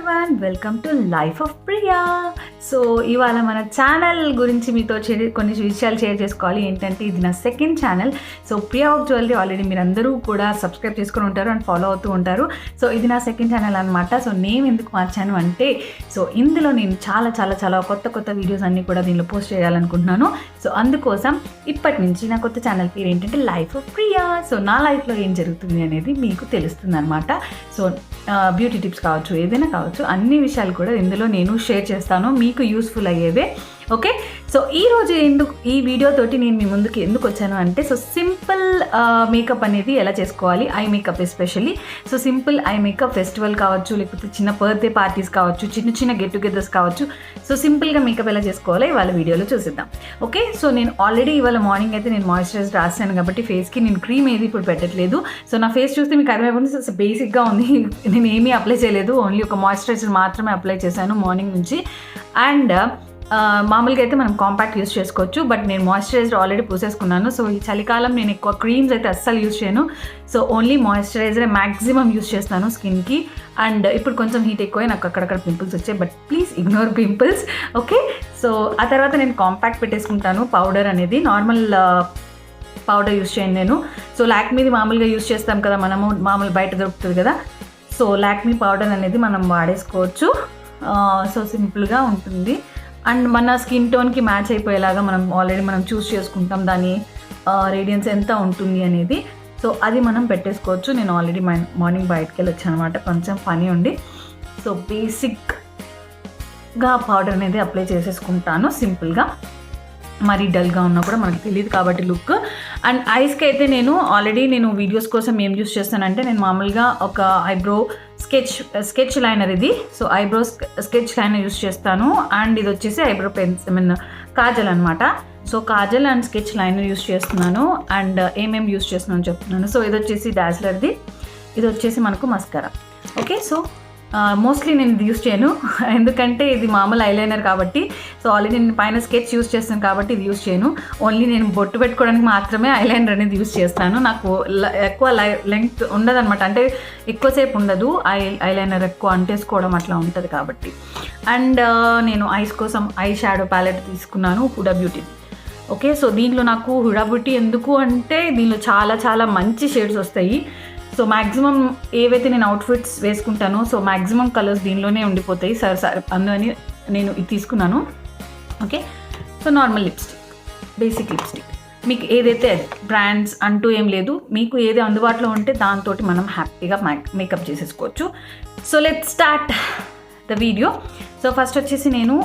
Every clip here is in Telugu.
Everyone, welcome to life of Priya. So ఇవాళ మన ఛానల్ గురించి మీతో కొన్ని విషయాలు షేర్ చేసుకోవాలి. ఏంటంటే ఇది నా second channel. So Priya of jewellery already మీరు అందరూ కూడా సబ్స్క్రైబ్ చేసుకుని ఉంటారు అండ్ ఫాలో అవుతూ ఉంటారు. సో ఇది నా సెకండ్ ఛానల్ అనమాట. సో నేను ఎందుకు మార్చాను అంటే, సో ఇందులో నేను చాలా కొత్త వీడియోస్ అన్నీ కూడా దీనిలో పోస్ట్ చేయాలనుకుంటున్నాను. సో అందుకోసం ఇప్పటి నుంచి నా కొత్త ఛానల్ పేరు ఏంటంటే లైఫ్ ఆఫ్ ప్రియా. సో నా లైఫ్లో ఏం జరుగుతుంది అనేది మీకు తెలుస్తుంది అనమాట. సో బ్యూటీ టిప్స్ కావచ్చు, ఏదైనా కావచ్చు, అన్ని విషయాలు కూడా ఇందులో నేను షేర్ చేస్తాను, మీకు యూస్ఫుల్ అయ్యేవే. ఓకే, సో ఈరోజు ఈ వీడియోతోటి నేను మీ ముందుకు ఎందుకు వచ్చాను అంటే, సో సింపుల్ మేకప్ అనేది ఎలా చేసుకోవాలి, eye makeup especially. So simple eye makeup festival కావచ్చు, లేకపోతే చిన్న బర్త్డే పార్టీస్ కావచ్చు, చిన్న గెట్ టుగెదర్స్ కావచ్చు. సో సింపుల్గా మేకప్ ఎలా చేసుకోవాలో ఇవాళ వీడియోలో చూసిద్దాం. ఓకే, సో నేను ఆల్రెడీ ఇవాళ మార్నింగ్ అయితే నేను మాయిశ్చరైజర్ రాసాను కాబట్టి ఫేస్కి నేను క్రీమ్ ఏది ఇప్పుడు పెట్టట్లేదు. సో నా ఫేస్ చూస్తే మీకు అర్థమైపోతుంది, సో బేసిక్గా ఉంది. నేను ఏమీ అప్లై చేయలేదు, ఓన్లీ ఒక మాయిశ్చరైజర్ మాత్రమే అప్లై చేశాను మార్నింగ్ నుంచి. అండ్ మామూలుగా అయితే మనం కాంపాక్ట్ యూస్ చేసుకోవచ్చు, బట్ నేను మాయిశ్చరైజర్ ఆల్రెడీ పూసేసుకున్నాను. సో ఈ చలికాలం నేను ఎక్కువ క్రీమ్స్ అయితే అస్సలు యూస్ చేయను. సో ఓన్లీ మాయిశ్చరైజరే మ్యాక్సిమం యూస్ చేస్తాను స్కిన్కి. అండ్ ఇప్పుడు కొంచెం హీట్ ఎక్కువ, నాకు అక్కడక్కడ పింపుల్స్ వచ్చాయి, but please ignore pimples. Okay, so ఆ తర్వాత నేను కాంపాక్ట్ పెట్టేసుకుంటాను. పౌడర్ అనేది నార్మల్ పౌడర్ యూస్ చేయను నేను. సో లాక్మీది మామూలుగా యూస్ చేస్తాం కదా మనము, మామూలు బయట దొరుకుతుంది కదా. సో లాక్మీ పౌడర్ అనేది మనం వాడేసుకోవచ్చు. సో సింపుల్గా ఉంటుంది అండ్ మన స్కిన్ టోన్కి మ్యాచ్ అయిపోయేలాగా మనం చూస్ చేసుకుంటాం దాని రేడియన్స్ ఎంత ఉంటుంది అనేది. సో అది మనం పెట్టేసుకోవచ్చు. నేను ఆల్రెడీ మార్నింగ్ బయటకు వెళ్ళి వచ్చాను అనమాట, కొంచెం పని ఉండి. సో బేసిక్గా పౌడర్ అనేది అప్లై చేసేసుకుంటాను సింపుల్గా. మరీ డల్గా ఉన్నా కూడా మనకు తెలియదు కాబట్టి లుక్. అండ్ ఐస్కి అయితే నేను ఆల్రెడీ వీడియోస్ కోసం ఏం యూస్ చేస్తానంటే, నేను మామూలుగా ఒక ఐబ్రో స్కెచ్ లైనర్ ఇది. So eyebrow sketch liner use చేస్తాను. అండ్ ఇది వచ్చేసి ఐబ్రో కాజల్ అనమాట. So Kajal and sketch liner use చేస్తున్నాను. అండ్ ఏమేమి యూస్ చేస్తున్నాను చెప్తున్నాను. సో ఇది వచ్చేసి డాస్లర్ది, ఇది వచ్చేసి మనకు మస్కరా. ఓకే, సో మోస్ట్లీ నేను ఇది యూస్ చేయను, ఎందుకంటే ఇది మామూలు ఐలైనర్ కాబట్టి. సో ఆల్రెడీ నేను పైన స్కెచ్ యూస్ చేస్తాను కాబట్టి ఇది యూస్ చేయను. ఓన్లీ నేను బొట్టు పెట్టుకోవడానికి మాత్రమే ఐలైనర్ అనేది యూస్ చేస్తాను. నాకు ఎక్కువ లెంగ్త్ ఉండదన్నమాట, అంటే ఎక్కువసేపు ఉండదు ఐలైనర్ ఎక్కువ అంటేసుకోవడం అట్లా ఉంటుంది కాబట్టి. అండ్ నేను ఐస్ కోసం ఐ షాడో ప్యాలెట్ తీసుకున్నాను, హుడా బ్యూటీ. ఓకే, సో దీంట్లో నాకు హుడా బ్యూటీ ఎందుకు అంటే, దీనిలో చాలా మంచి షేడ్స్ వస్తాయి. సో మ్యాక్సిమం ఏవైతే నేను అవుట్ఫిట్స్ వేసుకుంటానో, సో మ్యాక్సిమం కలర్స్ దీనిలోనే ఉండిపోతాయి. సరే అందుకని నేను ఇది తీసుకున్నాను. Okay, so normal lipstick, basic lipstick, మీకు ఏదైతే అది బ్రాండ్స్ అంటూ ఏం లేదు, మీకు ఏది అందుబాటులో ఉంటే దాంతో మనం హ్యాపీగా మేకప్ చేసేసుకోవచ్చు. So let start the video. So first వచ్చేసి నేను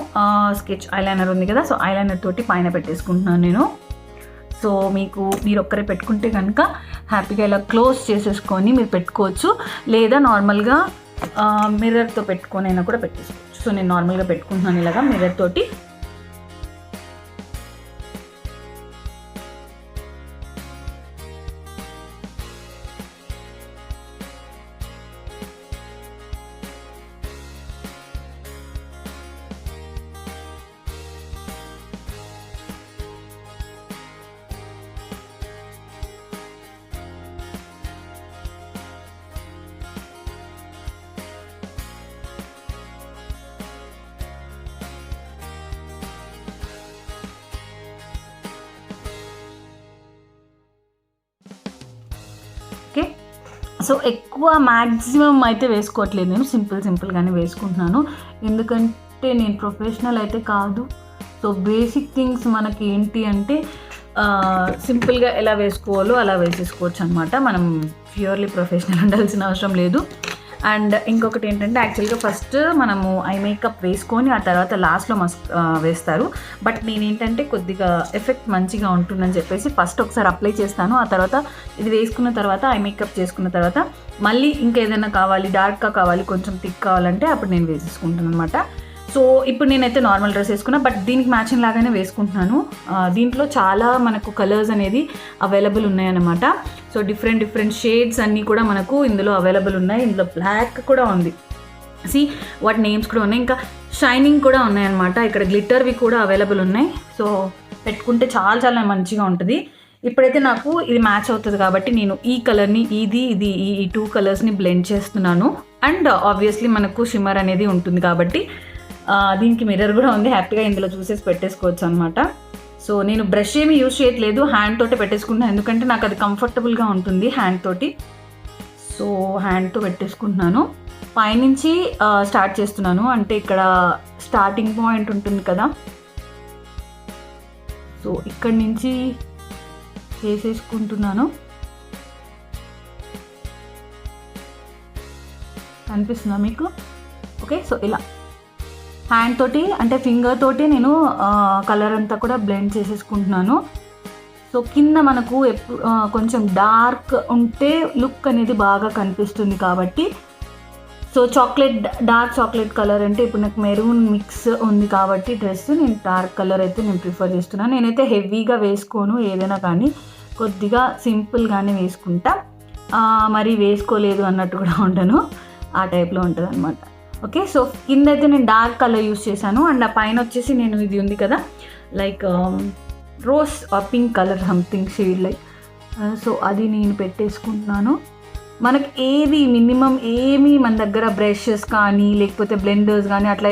స్కెచ్ ఐలైనర్ ఉంది కదా, సో ఐలైనర్ తోటి పైన పెట్టేసుకుంటున్నాను నేను. సో మీరు ఒక్కరే పెట్టుకుంటే కనుక హ్యాపీగా ఇలా క్లోజ్ చేసేసుకొని మీరు పెట్టుకోవచ్చు, లేదా నార్మల్గా మిర్రర్తో పెట్టుకొని అయినా కూడా పెట్టేసుకోవచ్చు. సో నేను నార్మల్గా పెట్టుకుంటున్నాను ఇలాగా మిర్రర్ తోటి. ఓకే, సో ఎక్కువ మ్యాక్సిమం అయితే వేసుకోవట్లేదు, నేను సింపుల్గానే వేసుకుంటున్నాను, ఎందుకంటే నేను ప్రొఫెషనల్ అయితే కాదు. సో బేసిక్ థింగ్స్ మనకి ఏంటి అంటే సింపుల్గా ఎలా వేసుకోవాలో అలా వేసేసుకోవచ్చు అనమాట. మనం ప్యూర్లీ ప్రొఫెషనల్ ఉండాల్సిన అవసరం లేదు. అండ్ ఇంకొకటి ఏంటంటే, యాక్చువల్గా ఫస్ట్ మనము ఐ మేకప్ వేసుకొని ఆ తర్వాత లాస్ట్లో వేస్తారు. బట్ నేనేంటంటే కొద్దిగా ఎఫెక్ట్ మంచిగా ఉంటుందని చెప్పేసి ఫస్ట్ ఒకసారి అప్లై చేస్తాను. ఆ తర్వాత ఇది వేసుకున్న తర్వాత ఐ మేకప్ చేసుకున్న తర్వాత మళ్ళీ ఇంకేదైనా కావాలి, డార్క్గా కావాలి, కొంచెం థిక్ కావాలంటే అప్పుడు నేను వేసేసుకుంటాను అనమాట. సో ఇప్పుడు నేనైతే నార్మల్ డ్రెస్ వేసుకున్నా, బట్ దీనికి మ్యాచింగ్ లాగానే వేసుకుంటున్నాను. దీంట్లో చాలా మనకు కలర్స్ అనేది అవైలబుల్ ఉన్నాయన్నమాట. సో డిఫరెంట్ షేడ్స్ అన్నీ కూడా మనకు ఇందులో అవైలబుల్ ఉన్నాయి. ఇందులో బ్లాక్ కూడా ఉంది, వాటి నేమ్స్ కూడా ఉన్నాయి, ఇంకా షైనింగ్ కూడా ఉన్నాయన్నమాట. ఇక్కడ గ్లిటర్వి కూడా అవైలబుల్ ఉన్నాయి. సో పెట్టుకుంటే చాలా మంచిగా ఉంటుంది. ఇప్పుడైతే నాకు ఇది మ్యాచ్ అవుతుంది కాబట్టి నేను ఈ కలర్ని ఈ 2 కలర్స్ని బ్లెండ్ చేస్తున్నాను. అండ్ ఆబ్వియస్లీ మనకు షిమ్మర్ అనేది ఉంటుంది కాబట్టి దీనికి మిర్రర్ కూడా ఉంది, హ్యాపీగా ఇందులో చూసేసి పెట్టేసుకోవచ్చు అనమాట. సో నేను బ్రష్ ఏమీ యూజ్ చేయట్లేదు, హ్యాండ్ తోటే పెట్టేసుకుంటున్నాను, ఎందుకంటే నాకు అది కంఫర్టబుల్గా ఉంటుంది హ్యాండ్ తోటి. సో హ్యాండ్తో పెట్టేసుకుంటున్నాను. పైనుంచి స్టార్ట్ చేస్తున్నాను, అంటే ఇక్కడ స్టార్టింగ్ పాయింట్ ఉంటుంది కదా, సో ఇక్కడి నుంచి వేసేసుకుంటున్నాను. కనిపిస్తుందా మీకు? ఓకే, సో ఇలా హ్యాండ్ తోటి అంటే ఫింగర్ తోటి నేను కలర్ అంతా కూడా బ్లెండ్ చేసేసుకుంటున్నాను. సో కింద మనకు కొంచెం డార్క్ ఉంటే లుక్ అనేది బాగా కనిపిస్తుంది కాబట్టి, సో డార్క్ చాక్లెట్ కలర్ అంటే ఇప్పుడు నాకు మెరూన్ మిక్స్ ఉంది కాబట్టి డ్రెస్, నేను డార్క్ కలర్ అయితే నేను ప్రిఫర్ చేస్తున్నాను. నేనైతే హెవీగా వేసుకోను, ఏదైనా కానీ కొద్దిగా సింపుల్గానే వేసుకుంటా, మరి వేసుకోలేదు అన్నట్టు కూడా ఉండను, ఆ టైప్లో ఉంటుంది అనమాట. ఓకే, సో కింద అయితే నేను డార్క్ కలర్ యూస్ చేశాను. అండ్ ఆ పైన వచ్చేసి నేను ఇది ఉంది కదా, like rose pink colour something shade like, so అది నేను పెట్టేసుకుంటున్నాను. మనకి ఏది మినిమం ఏమి మన దగ్గర బ్రషెస్ కానీ లేకపోతే బ్లెండర్స్ కానీ అట్లా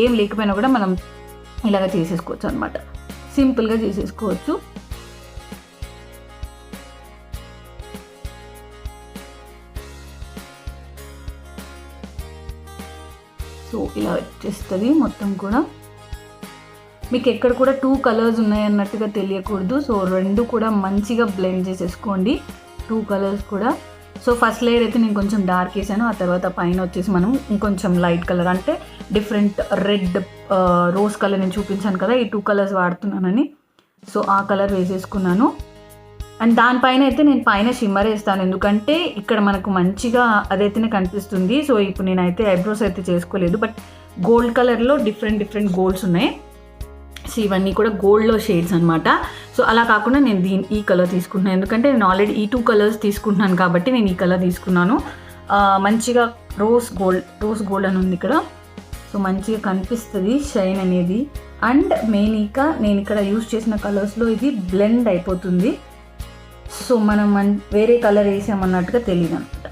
ఏం లేకపోయినా కూడా మనం ఇలాగ చేసేసుకోవచ్చు అనమాట, సింపుల్గా చేసేసుకోవచ్చు. సో ఇలా వచ్చేస్తుంది మొత్తం కూడా. మీకు ఎక్కడ కూడా 2 కలర్స్ ఉన్నాయన్నట్టుగా తెలియకూడదు, సో 2 కూడా మంచిగా బ్లెండ్ చేసేసుకోండి, 2 కలర్స్ కూడా. సో ఫస్ట్ లేయర్ అయితే నేను కొంచెం డార్క్ వేసాను, ఆ తర్వాత పైన వచ్చేసి మనం ఇంకొంచెం లైట్ కలర్ అంటే డిఫరెంట్ రెడ్, రోజ్ కలర్ నేను చూపించాను కదా, ఈ 2 కలర్స్ వాడుతున్నానని, సో ఆ కలర్ వేసేసుకున్నాను. అండ్ దానిపైన అయితే నేను పైన షిమ్మర్ వేస్తాను, ఎందుకంటే ఇక్కడ మనకు మంచిగా అదైతేనే కనిపిస్తుంది. సో ఇప్పుడు నేనైతే ఐబ్రోస్ అయితే చేసుకోలేదు, బట్ గోల్డ్ కలర్లో డిఫరెంట్ గోల్డ్స్ ఉన్నాయి. సో ఇవన్నీ కూడా గోల్డ్లో షేడ్స్ అనమాట. సో అలా కాకుండా నేను ఈ కలర్ తీసుకుంటున్నాను, ఎందుకంటే నేను ఆల్రెడీ ఈ 2 కలర్స్ తీసుకుంటున్నాను కాబట్టి నేను ఈ కలర్ తీసుకున్నాను. మంచిగా రోజ్ గోల్డ్ అని ఉంది ఇక్కడ, సో మంచిగా కనిపిస్తుంది షైన్ అనేది. అండ్ మెయిన్ నేను ఇక్కడ యూజ్ చేసిన కలర్స్లో ఇది బ్లెండ్ అయిపోతుంది, సో మనం వేరే కలర్ వేసామన్నట్టుగా తెలియదు అనమాట.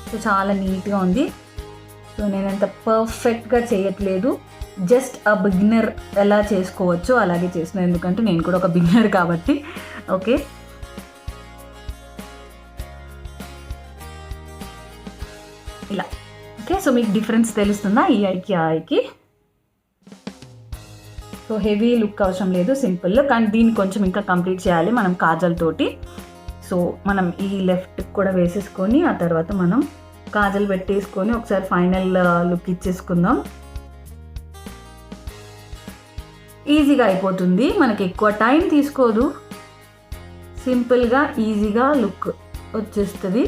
సో చాలా నీట్గా ఉంది. సో నేనంత పర్ఫెక్ట్గా చేయట్లేదు, జస్ట్ ఆ బిగినర్ ఎలా చేసుకోవచ్చో అలాగే చేస్తున్నాను, ఎందుకంటే నేను కూడా ఒక బిగినర్ కాబట్టి. ఓకే, ఇలా. ఓకే, సో మీకు డిఫరెన్స్ తెలుస్తుందా ఈ ఐకి ఆ ఐకి? సో హెవీ లుక్ అవసరం లేదు, సింపుల్. కానీ దీన్ని కొంచెం ఇంకా కంప్లీట్ చేయాలి మనం కాజల్ తోటి. సో మనం ఈ లెఫ్ట్ కూడా వేసేసుకొని ఆ తర్వాత మనం కాజల్ పెట్టేసుకొని ఒకసారి ఫైనల్ లుక్ ఇచ్చేసుకుందాం. ఈజీగా అయిపోతుంది, మనకి ఎక్కువ టైం తీసుకోదు, సింపుల్గా ఈజీగా లుక్ వచ్చేస్తుంది.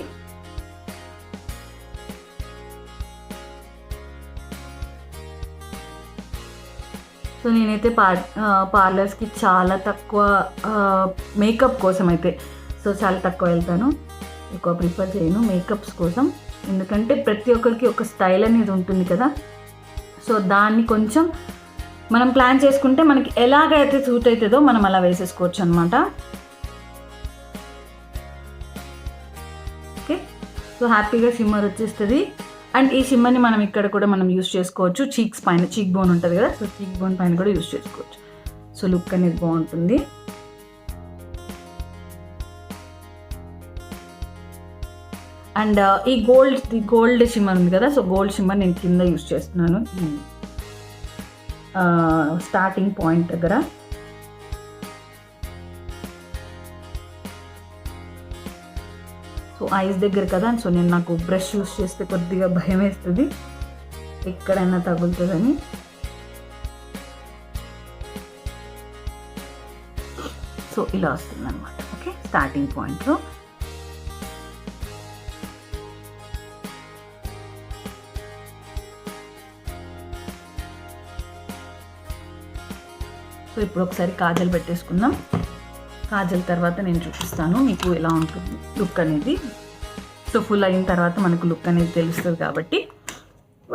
సో నేనైతే పార్లర్స్కి చాలా తక్కువ, మేకప్ కోసం అయితే సో చాలా తక్కువ వెళ్తాను, ఎక్కువ ప్రిఫర్ చేయను మేకప్స్ కోసం, ఎందుకంటే ప్రతి ఒక్కరికి ఒక స్టైల్ అనేది ఉంటుంది కదా. సో దాన్ని కొంచెం మనం ప్లాన్ చేసుకుంటే మనకి ఎలాగైతే సూట్ అవుతుందో మనం అలా వేసేసుకోవచ్చు అనమాట. ఓకే, సో హ్యాపీగా షిమ్మర్ వచ్చేస్తుంది. అండ్ ఈ షిమ్మర్ని మనం ఇక్కడ కూడా మనం యూస్ చేసుకోవచ్చు, చీక్స్ పైన, చీక్ బోన్ ఉంటుంది కదా, సో చీక్ బోన్ పైన కూడా యూస్ చేసుకోవచ్చు. సో లుక్ అనేది బాగుంటుంది. అండ్ ఈ గోల్డ్ షిమ్మర్ ఉంది కదా, సో గోల్డ్ షిమ్మర్ నేను కింద యూస్ చేస్తున్నాను, స్టార్టింగ్ పాయింట్ దగ్గర. సో ఐస్ దగ్గర కదా, సో నేను నాకు బ్రష్ యూస్ చేస్తే కొద్దిగా భయం వేస్తుంది ఎక్కడైనా తగులుతుందని. సో ఇలా వస్తుంది అనమాట. ఓకే, స్టార్టింగ్ పాయింట్లో. సో ఇప్పుడు ఒకసారి కాజల్ పెట్టేసుకుందాం. కాజల్ తర్వాత నేను చూపిస్తాను మీకు ఎలా ఉంటుంది లుక్ అనేది. సో ఫుల్ అయిన తర్వాత మనకు లుక్ అనేది తెలుస్తుంది కాబట్టి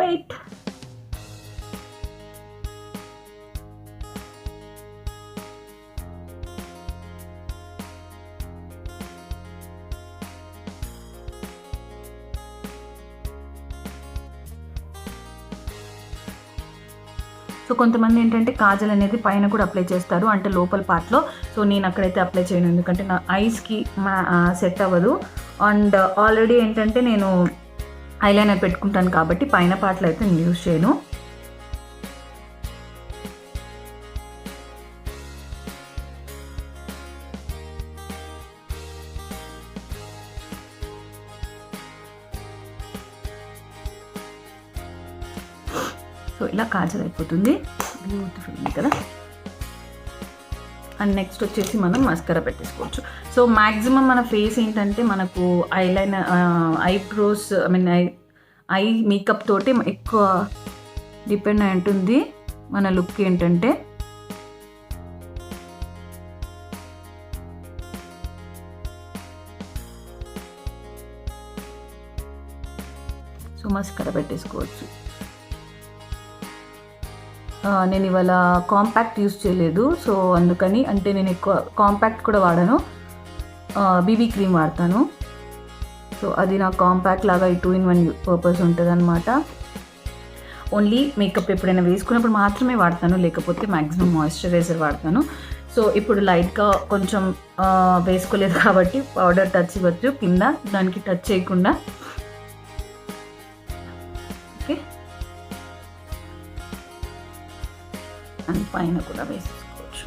వెయిట్. సో కొంతమంది ఏంటంటే కాజల్ అనేది పైన కూడా అప్లై చేస్తారు, అంటే లోపల పార్ట్లో. సో నేను అక్కడైతే అప్లై చేయను, ఎందుకంటే నా ఐస్కి సెట్ అవ్వదు. అండ్ ఆల్రెడీ ఏంటంటే నేను ఐలైనర్ పెట్టుకుంటాను కాబట్టి పైన పార్ట్లో అయితే నేను యూజ్ చేయను. సో ఇలా కాజల్ అయిపోతుంది, బ్యూటిఫుల్ ఉంది కదా. అండ్ నెక్స్ట్ వచ్చేసి మనం మస్కరా పెట్టేసుకోవచ్చు. సో మ్యాక్సిమం మన ఫేస్ ఏంటంటే మనకు ఐలైనర్, ఐబ్రోస్, ఐ మేకప్ తోటి ఎక్కువ డిపెండ్ అయి ఉంటుంది మన లుక్ ఏంటంటే. సో మస్కరా పెట్టేసుకోవచ్చు. నేను ఇవాళ కాంపాక్ట్ యూస్ చేయలేదు, సో అందుకని, అంటే నేను ఎక్కువ కాంపాక్ట్ కూడా వాడను, బీబీ క్రీమ్ వాడతాను. సో అది నా కాంపాక్ట్ లాగా 2-in-1 పర్పస్ ఉంటుంది అనమాట. ఓన్లీ మేకప్ ఎప్పుడైనా వేసుకున్నప్పుడు మాత్రమే వాడతాను, లేకపోతే మ్యాక్సిమం మాయిశ్చరైజర్ వాడతాను. సో ఇప్పుడు లైట్గా కొంచెం వేసుకోలేదు కాబట్టి పౌడర్ టచ్ ఇవ్వచ్చు కింద, దానికి టచ్ చేయకుండా. ఓకే, అండ్ పైన కూడా వేసేసుకోవచ్చు.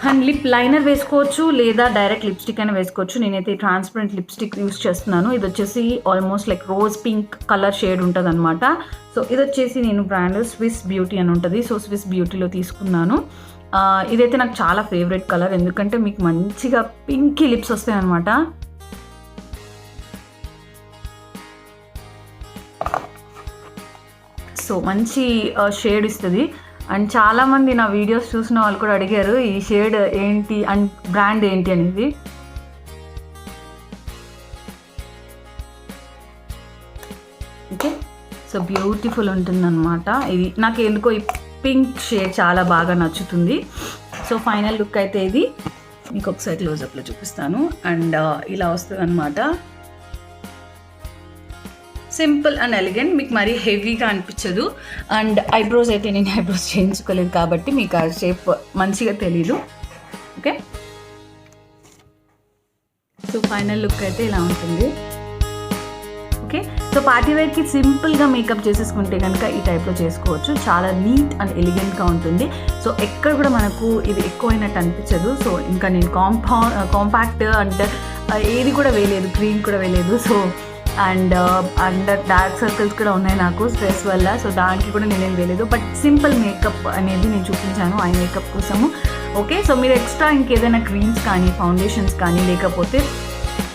అండ్ లిప్ లైనర్ వేసుకోవచ్చు, లేదా డైరెక్ట్ లిప్స్టిక్ అయినా వేసుకోవచ్చు. నేనైతే ట్రాన్స్పరెంట్ లిప్స్టిక్ యూస్ చేస్తున్నాను. ఇది వచ్చేసి almost like rose pink colour shade ఉంటుంది అనమాట. సో ఇది వచ్చేసి నేను బ్రాండ్ స్విస్ బ్యూటీ అని ఉంటుంది. సో స్విస్ బ్యూటీలో తీసుకున్నాను. ఇదైతే నాకు చాలా ఫేవరెట్ కలర్, ఎందుకంటే మీకు మంచిగా పింకీ లిప్స్ వస్తాయి అనమాట. సో మంచి షేడ్ ఇస్తుంది. అండ్ చాలామంది నా వీడియోస్ చూసిన వాళ్ళు కూడా అడిగారు ఈ షేడ్ ఏంటి అండ్ బ్రాండ్ ఏంటి అనేది. ఓకే, సో బ్యూటిఫుల్ ఉంటుందన్నమాట. ఇది నాకు ఎందుకో ఈ పింక్ షేడ్ చాలా బాగా నచ్చుతుంది. సో ఫైనల్ లుక్ అయితే ఇది మీకు ఒకసారి క్లోజప్లో చూపిస్తాను. అండ్ ఇలా వస్తుంది అనమాట. సింపుల్ అండ్ ఎలిగెంట్, మీకు మరీ హెవీగా అనిపించదు. అండ్ ఐబ్రోస్ అయితే నేను ఐబ్రోస్ చేయించుకోలేదు కాబట్టి మీకు ఆ షేప్ మంచిగా తెలీదు. ఓకే, సో ఫైనల్ లుక్ అయితే ఇలా ఉంటుంది. ఓకే, సో పార్టీ వేర్కి సింపుల్గా మేకప్ చేసేసుకుంటే కనుక ఈ టైప్లో చేసుకోవచ్చు. చాలా నీట్ అండ్ ఎలిగెంట్గా ఉంటుంది. సో ఎక్కడ కూడా మనకు ఇది ఎక్కువైనట్టు అనిపించదు. సో ఇంకా నేను కాంపాక్ట్ అంటే ఏది కూడా వేయలేదు, క్రీమ్ కూడా వేయలేదు. సో అండ్ డార్క్ సర్కిల్స్ కూడా ఉన్నాయి నాకు స్ట్రెస్ వల్ల. సో దానికి కూడా నేనేం వేయలేదు, బట్ సింపుల్ మేకప్ అనేది నేను చూపించాను ఐ మేకప్ కోసము. ఓకే, సో మీరు ఎక్స్ట్రా ఇంకేదైనా క్రీమ్స్ కానీ, ఫౌండేషన్స్ కానీ, లేకపోతే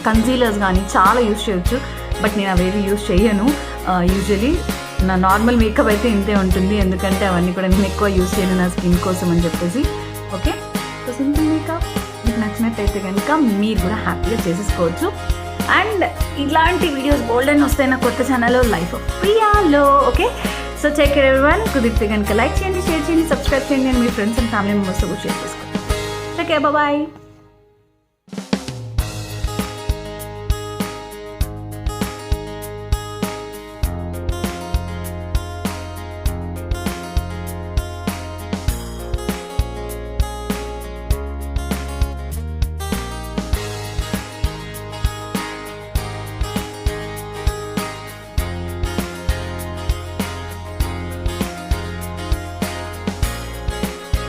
కన్సీలర్స్ కానీ చాలా యూజ్ చేయొచ్చు. బట్ నేను అవేవి యూజ్ చేయను. యూజువలీ నా నార్మల్ మేకప్ అయితే ఇంతే ఉంటుంది, ఎందుకంటే అవన్నీ కూడా నేను ఎక్కువ యూజ్ చేయను నా స్కిన్ కోసం అని చెప్పేసి. ఓకే, సో సింపుల్ మేకప్ మీకు నచ్చినట్టయితే కనుక మీరు కూడా హ్యాపీగా చేసేసుకోవచ్చు. అండ్ ఇలాంటి వీడియోస్ గోల్డెన్ వస్తాయి నా కొత్త ఛానల్లో లైఫ్ ఆఫ్ ప్రియాలో. Okay, so check it everyone. కుదిరితే కనుక లైక్ చేయండి, షేర్ చేయండి, సబ్స్క్రైబ్ చేయండి, అండ్ మీ ఫ్రెండ్స్ అండ్ ఫ్యామిలీ మెంబర్స్తో కూడా షేర్ చేసుకోండి. Okay, bye.